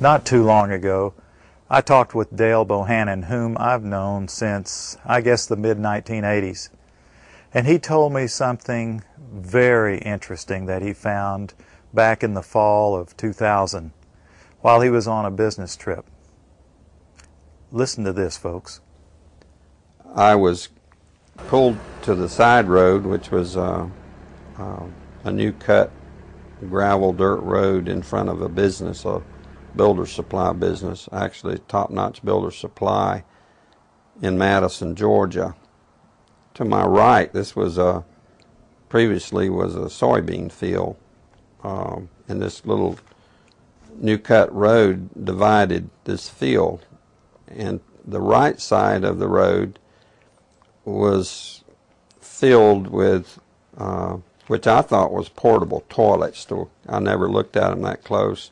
Not too long ago, I talked with Dale Bohannon, whom I've known since, I guess, the mid-1980s. And he told me something very interesting that he found back in the fall of 2000 while he was on a business trip. Listen to this, folks. I was pulled to the side road, which was a new cut gravel dirt road in front of a business, a builder supply business, actually top-notch builder supply in Madison, Georgia. To my right, this was previously was a soybean field, and this little new cut road divided this field, and the right side of the road was filled with which I thought was portable toilets. I never looked at them that close.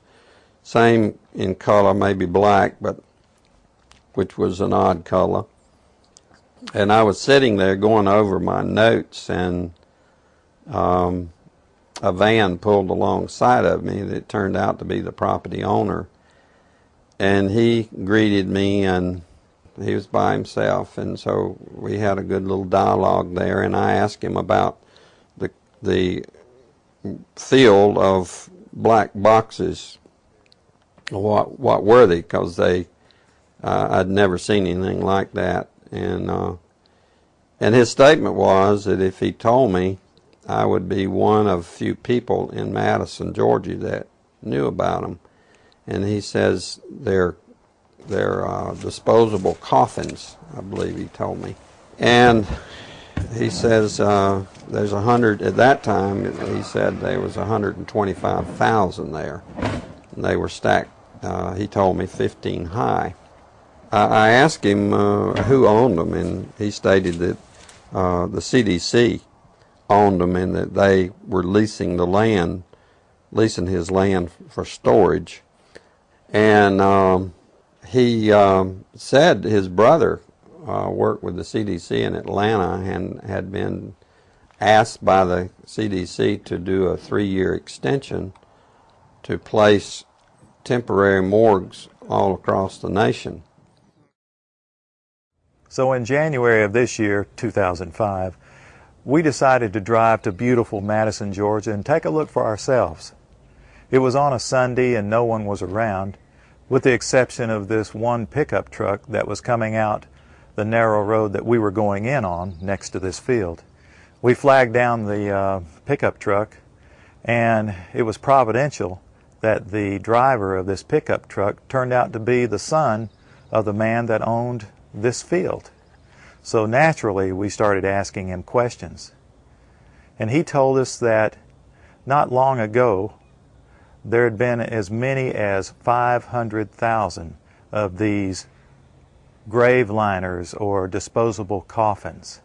Same in color, maybe black, but which was an odd color. And I was sitting there going over my notes, and a van pulled alongside of me that turned out to be the property owner. And he greeted me, and he was by himself, and so we had a good little dialogue there, and I asked him about the field of black boxes. What were they? Because I'd never seen anything like that, and his statement was that if he told me, I would be one of few people in Madison, Georgia that knew about them. And he says they're disposable coffins, I believe he told me. And he says there's 100, at that time he said there was 125,000 there. And they were stacked, he told me 15 high. I asked him who owned them, and he stated that the CDC owned them and that they were leasing his land for storage. And he said his brother worked with the CDC in Atlanta and had been asked by the CDC to do a 3-year extension to place temporary morgues all across the nation. So in January of this year, 2005, we decided to drive to beautiful Madison, Georgia and take a look for ourselves. It was on a Sunday and no one was around, with the exception of this one pickup truck that was coming out the narrow road that we were going in on next to this field. We flagged down the pickup truck, and it was providential that the driver of this pickup truck turned out to be the son of the man that owned this field. So naturally we started asking him questions. And he told us that not long ago there had been as many as 500,000 of these grave liners or disposable coffins.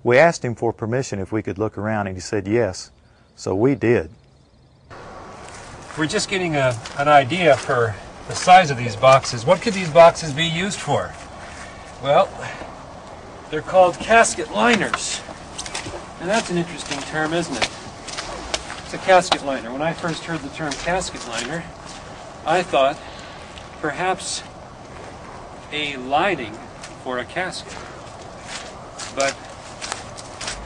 We asked him for permission if we could look around, and he said yes, so we did. We're just getting an idea for the size of these boxes. What could these boxes be used for? Well, they're called casket liners. And that's an interesting term, isn't it? It's a casket liner. When I first heard the term casket liner, I thought perhaps a lining for a casket. But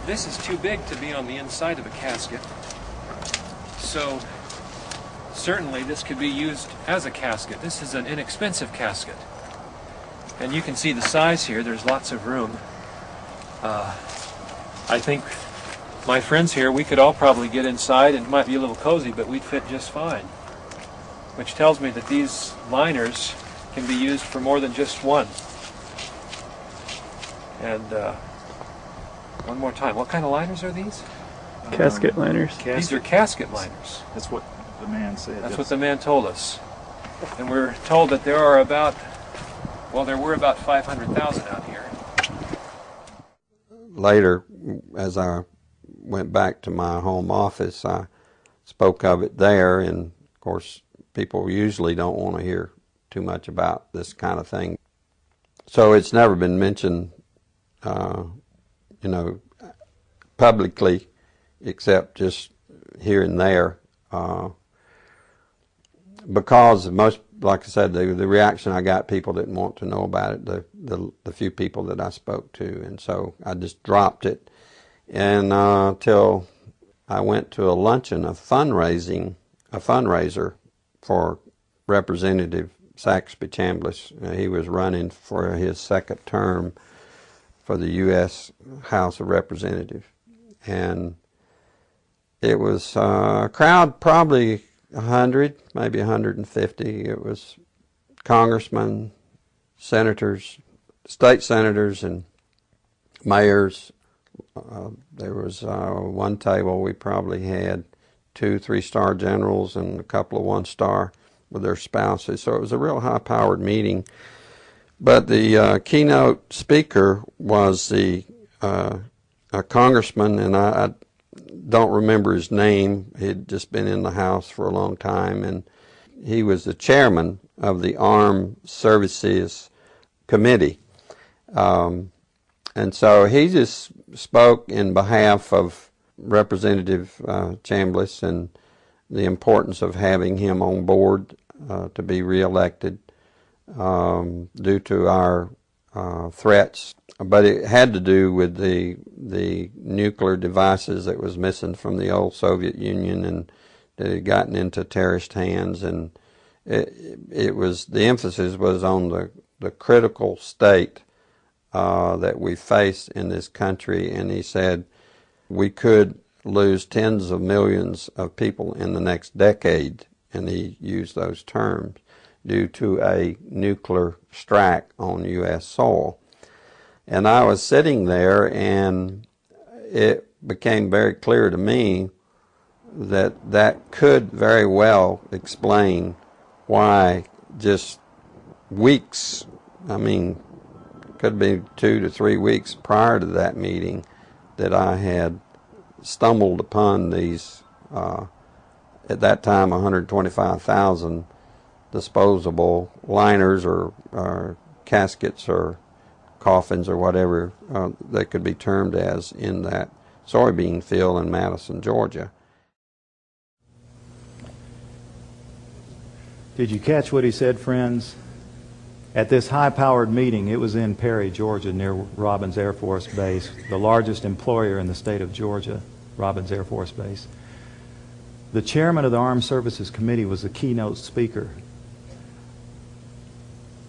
this is too big to be on the inside of a casket. So certainly this could be used as a casket. This is an inexpensive casket. And you can see the size here. There's lots of room. I think my friends here, we could all probably get inside, and it might be a little cozy, but we'd fit just fine. Which tells me that these liners can be used for more than just one. And one more time, what kind of liners are these? Casket liners. These are casket liners. That's what the man said. That's what the man told us. And we're told that there are about, well, there were about 500,000 out here. Later, as I went back to my home office, I spoke of it there, and of course people usually don't want to hear too much about this kind of thing. So it's never been mentioned, publicly, except just here and there. because most, like I said, the reaction I got, people didn't want to know about it, the few people that I spoke to, and so I just dropped it. And till I went to a luncheon, a fundraiser for Representative Saxby Chambliss. He was running for his second term for the U.S. House of Representatives. And it was a crowd, probably 100, maybe 150. It was congressmen, senators, state senators, and mayors. There was one table we probably had 2 3-star generals and a couple of 1-star with their spouses. So it was a real high-powered meeting. But the keynote speaker was a congressman, and I don't remember his name. He'd just been in the House for a long time, and he was the chairman of the Armed Services Committee. And so he just spoke in behalf of Representative Chambliss and the importance of having him on board to be reelected due to our threats. But it had to do with the nuclear devices that was missing from the old Soviet Union and that had gotten into terrorist hands, and it was, the emphasis was on the critical state that we face in this country. And he said we could lose tens of millions of people in the next decade, and he used those terms, due to a nuclear strike on U.S. soil. And I was sitting there, and it became very clear to me that that could very well explain why just weeks, I mean, could be 2 to 3 weeks prior to that meeting, that I had stumbled upon these, at that time, 125,000 disposable liners or caskets or coffins or whatever they could be termed as in that soybean field in Madison, Georgia. Did you catch what he said, friends? At this high-powered meeting, it was in Perry, Georgia, near Robins Air Force Base, the largest employer in the state of Georgia, Robins Air Force Base. The chairman of the Armed Services Committee was the keynote speaker.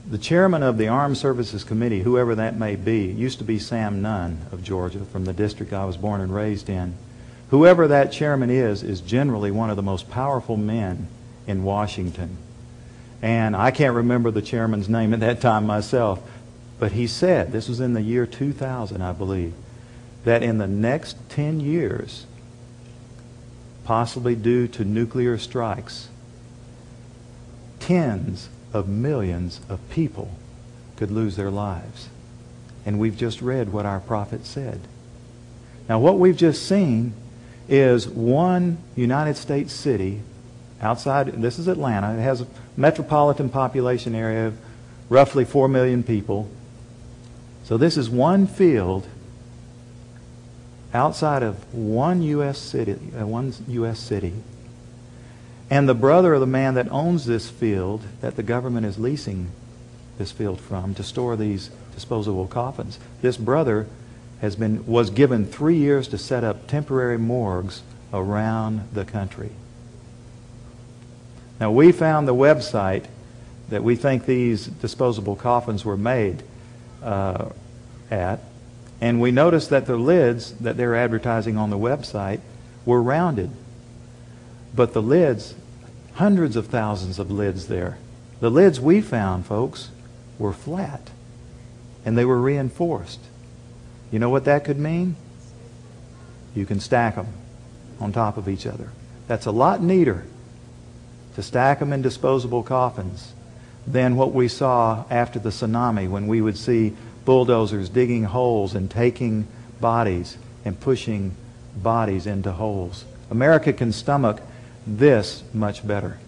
The chairman of the Armed Services Committee, whoever that may be, used to be Sam Nunn of Georgia, from the district I was born and raised in. Whoever that chairman is generally one of the most powerful men in Washington. And I can't remember the chairman's name at that time myself, but he said, this was in the year 2000, I believe, that in the next 10 years, possibly due to nuclear strikes, tens of millions of people could lose their lives. And we've just read what our prophet said. Now, what we've just seen is one United States city outside, this is Atlanta. It has a metropolitan population area of roughly 4 million people. So this is one field outside of one U.S. city, and the brother of the man that owns this field, that the government is leasing this field from to store these disposable coffins, this brother was given 3 years to set up temporary morgues around the country. Now, we found the website that we think these disposable coffins were made at, and we noticed that the lids that they're advertising on the website were rounded. But the lids, hundreds of thousands of lids there, the lids we found, folks, were flat, and they were reinforced. You know what that could mean? You can stack them on top of each other. That's a lot neater to stack them in disposable coffins than what we saw after the tsunami, when we would see bulldozers digging holes and taking bodies and pushing bodies into holes. America can stomach this much better.